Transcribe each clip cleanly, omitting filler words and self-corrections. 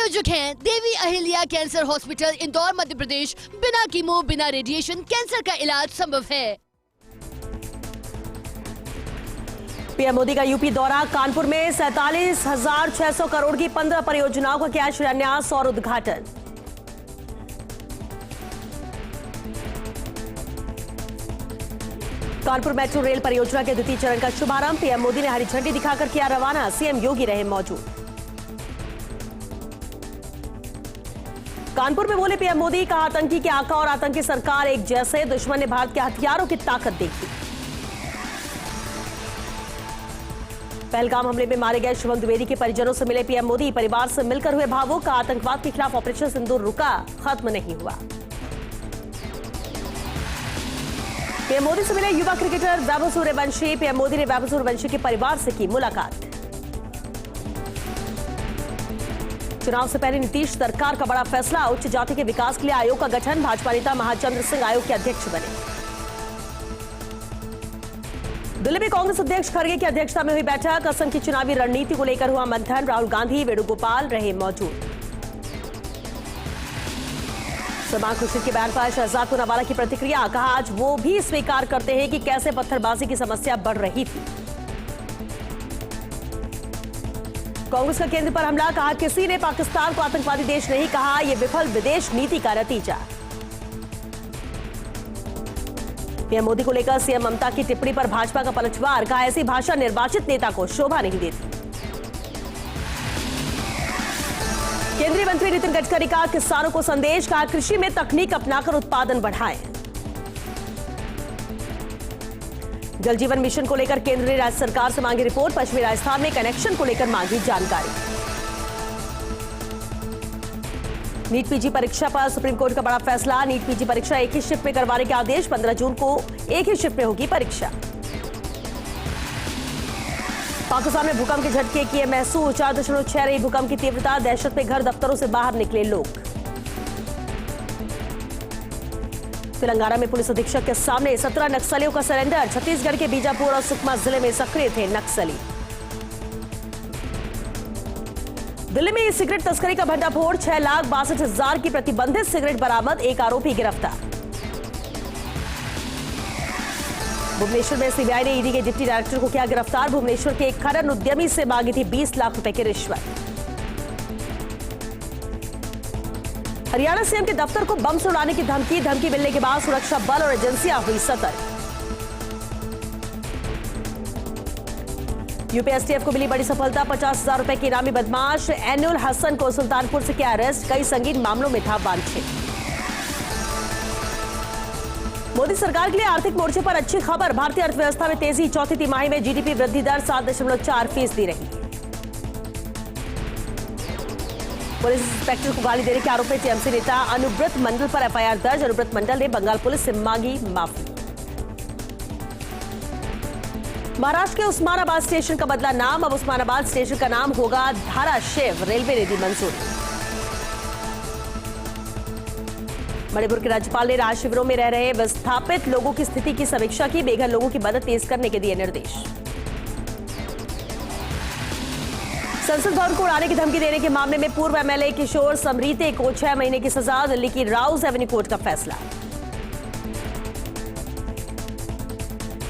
प्रायोजक हैं Devi Ahilya cancer hospital, Indore, Madhya Pradesh. बिना कीमो, बिना रेडिएशन कैंसर का इलाज संभव है। पीएम मोदी का यूपी दौरा। कानपुर में 47,600 करोड़ की 15 परियोजनाओं का किया शिलान्यास और उद्घाटन। कानपुर मेट्रो रेल परियोजना के द्वितीय चरण का शुभारंभ। पीएम मोदी ने हरी झंडी दिखाकर किया रवाना। सीएम योगी रहे मौजूद। कानपुर में बोले पीएम मोदी, कहा आतंकी के आका और आतंकी सरकार एक जैसे, दुश्मन ने भारत के हथियारों की ताकत देखी। पहलगाम हमले में मारे गए शुभम द्विवेदी के परिजनों से मिले पीएम मोदी। परिवार से मिलकर हुए भावुक। कहा आतंकवाद के खिलाफ ऑपरेशन सिंदूर रुका, खत्म नहीं हुआ। पीएम मोदी से मिले युवा क्रिकेटर वैभव सूर्यवंशी। पीएम मोदी ने वैभव सूर्यवंशी के परिवार से की मुलाकात। चुनाव से पहले नीतीश सरकार का बड़ा फैसला। उच्च जाति के विकास के लिए आयोग का गठन। भाजपा नेता महाचंद्र सिंह आयोग के अध्यक्ष बने। दिल्ली में कांग्रेस अध्यक्ष खड़गे की अध्यक्षता में हुई बैठक। असम की चुनावी रणनीति को लेकर हुआ मंथन। राहुल गांधी, वेणुगोपाल रहे मौजूद। सलमान खुर्शीद के बयान पर शहजाद पूनावाला की प्रतिक्रिया। कहा आज वो भी स्वीकार करते हैं कि कैसे पत्थरबाजी की समस्या बढ़ रही थी। कांग्रेस का केंद्र पर हमला। कहा किसी ने पाकिस्तान को आतंकवादी देश नहीं कहा, यह विफल विदेश नीति का नतीजा। पीएम मोदी को लेकर सीएम ममता की टिप्पणी पर भाजपा का पलटवार। कहा ऐसी भाषा निर्वाचित नेता को शोभा नहीं देती। केंद्रीय मंत्री नितिन गडकरी का किसानों को संदेश। कहा कृषि में तकनीक अपनाकर उत्पादन बढ़ाएं। जल जीवन मिशन को लेकर केंद्र ने राज्य सरकार से मांगी रिपोर्ट। पश्चिमी राजस्थान में कनेक्शन को लेकर मांगी जानकारी। नीट पीजी परीक्षा पर सुप्रीम कोर्ट का बड़ा फैसला। नीट पीजी परीक्षा एक ही शिफ्ट में करवाने के आदेश। 15 जून को एक ही शिफ्ट में होगी परीक्षा। पाकिस्तान में भूकंप के झटके किए महसूस। 4.6 रही भूकंप की तीव्रता। दहशत में घर दफ्तरों से बाहर निकले लोग। तेलंगाना में पुलिस अधीक्षक के सामने 17 नक्सलियों का सरेंडर। छत्तीसगढ़ के बीजापुर और सुकमा जिले में सक्रिय थे नक्सली। दिल्ली में सिगरेट तस्करी का भंडाफोड़। 6,62,000 की प्रतिबंधित सिगरेट बरामद। एक आरोपी गिरफ्तार। भुवनेश्वर में सीबीआई ने ईडी के डिप्टी डायरेक्टर को किया गिरफ्तार। भुवनेश्वर के एक खनन उद्यमी से मांगी थी 20 लाख रुपए की रिश्वत। हरियाणा सीएम के दफ्तर को बम से उड़ाने की धमकी मिलने के बाद सुरक्षा बल और एजेंसियां हुई सतर्क। यूपी एसटीएफ को मिली बड़ी सफलता। 50,000 रुपए की इनामी बदमाश एनुल हसन को सुल्तानपुर से किया अरेस्ट। कई संगीन मामलों में था वांछित। मोदी सरकार के लिए आर्थिक मोर्चे पर अच्छी खबर। भारतीय अर्थव्यवस्था में तेजी। चौथी तिमाही में जीडीपी वृद्धि दर 7.4% रही। पुलिस इंस्पेक्टर को गाली देने के आरोप में टीएमसी नेता अनुब्रत मंडल पर एफआईआर दर्ज। अनुब्रत मंडल ने बंगाल पुलिस से मांगी माफी। महाराष्ट्र के उस्मानाबाद स्टेशन का बदला नाम। अब उस्मानाबाद स्टेशन का नाम होगा धाराशिव। रेलवे ने दी मंजूरी। मणिपुर के राज्यपाल ने राहत शिविरों में रह रहे विस्थापित लोगों की स्थिति की समीक्षा की। बेघर लोगों की मदद तेज करने के दिए निर्देश। संसद भवन को उड़ाने की धमकी देने के मामले में पूर्व एमएलए किशोर समरीते को 6 महीने की सजा। दिल्ली की राउज एवेन्यू कोर्ट का फैसला।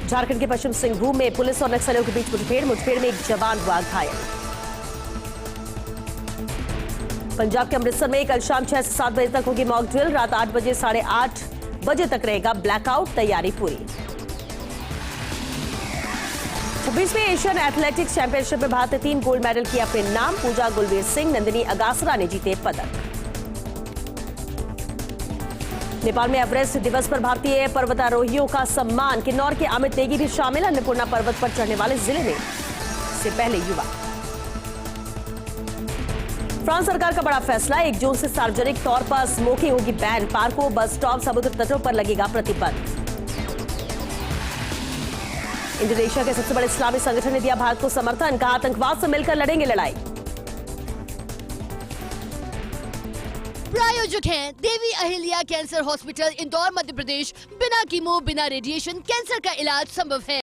झारखंड के पश्चिम सिंहभूम में पुलिस और नक्सलियों के बीच मुठभेड़ में एक जवान हुआ घायल। पंजाब के अमृतसर में कल शाम 6 से 7 बजे तक होगी मॉक ड्रिल। रात 8 बजे 8:30 बजे तक रहेगा ब्लैकआउट। तैयारी पूरी। 26वें एशियन एथलेटिक्स चैंपियनशिप में भारत ने 3 गोल्ड मेडल किए अपने नाम। पूजा, गुलवीर सिंह, नंदिनी अगासरा ने जीते पदक। नेपाल में एवरेस्ट दिवस पर भारतीय पर्वतारोहियों का सम्मान। किन्नौर के अमित नेगी भी शामिल। अन्नपूर्णा पर्वत पर चढ़ने वाले जिले में से पहले युवा। फ्रांस सरकार का बड़ा फैसला। 1 जून से सार्वजनिक तौर पर स्मोकिंग होगी बैन। पार्कों, बस स्टॉप, समुद्र तटों पर लगेगा प्रतिबंध। इंडोनेशिया के सबसे बड़े इस्लामी संगठन ने दिया भारत को समर्थन। कहा आतंकवाद से मिलकर लड़ेंगे लड़ाई। प्रायोजक हैं देवी अहिल्या कैंसर हॉस्पिटल, इंदौर, मध्य प्रदेश। बिना कीमो, बिना रेडिएशन कैंसर का इलाज संभव है।